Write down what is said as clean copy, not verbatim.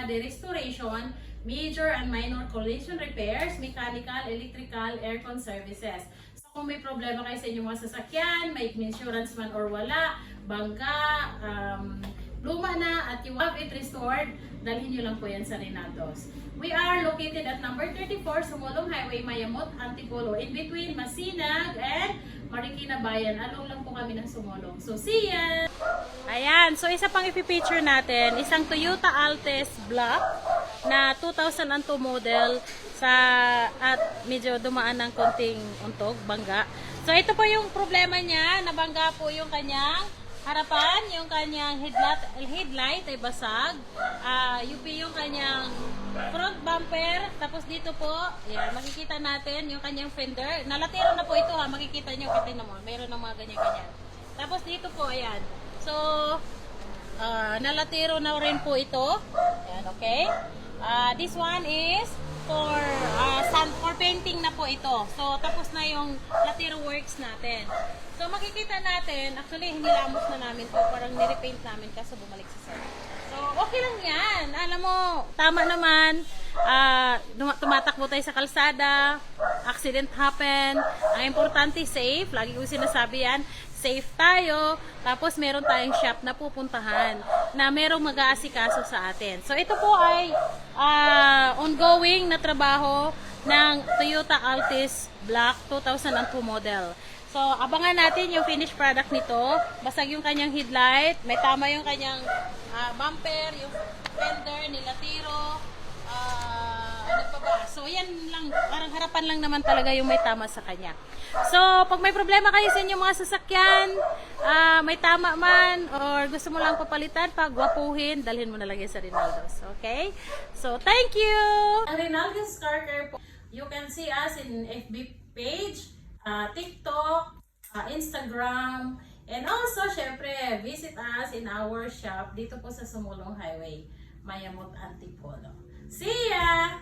body restoration, major and minor collision repairs, mechanical, electrical, aircon services. So kung may problema kayo sa inyong mga sasakyan, may insurance man or wala, bangga, luma na at you have it restored, dalhin nyo lang po yan sa Rinaldo's. We are located at number 34, Sumulong Highway, Mayamot, Antipolo, in between Masinag and Marikina Bayan. Along lang po kami ng Sumulong. So, see ya! Ayan, so isa pang ipipicture natin, isang Toyota Altis Black na 2002 model at medyo dumaan ng konting untog, bangga. So, ito po yung problema niya, nabangga po yung kanyang harapan, yung kanyang headlight ay basag. UP yung kanyang front bumper. Tapos dito po, ayan, makikita natin yung kanyang fender. Nalatero na po ito ha, makikita nyo, kita naman. Mayroon ng mga ganyan-ganyan. Tapos dito po, ayan. So, nalatero na rin po ito. Ayan, okay. This one is for painting na po ito. So, tapos na yung latero works natin. So, makikita natin, actually, hinilamos na namin to. Parang nirepaint namin kaso bumalik sa sir. So, okay lang yan. Alam mo, tama naman. Tumatakbo tayo sa kalsada. Accident happen. Ang importante, safe. Lagi ko sinasabi yan. Safe tayo. Tapos, meron tayong shop na pupuntahan na merong mag-aasikaso sa atin. So, ito po ay ongoing na trabaho ng Toyota Altis Black 2002 model. So, abangan natin yung finished product nito. Basag yung kanyang headlight, may tama yung kanyang bumper, yung fender, nilatiro, ano pa ba? So, yan lang, parang harapan lang naman talaga yung may tama sa kanya. So, pag may problema kayo sa inyong mga sasakyan, may tama man, or gusto mo lang papalitan, pagwapuhin, dalhin mo na lang yan sa Rinaldo's. Okay? So, thank you! Ang Rinaldo's Car Care po, you can see us in FB page, TikTok, Instagram, and also, syempre, visit us in our shop dito po sa Sumulong Highway, Mayamot, Antipolo. See ya!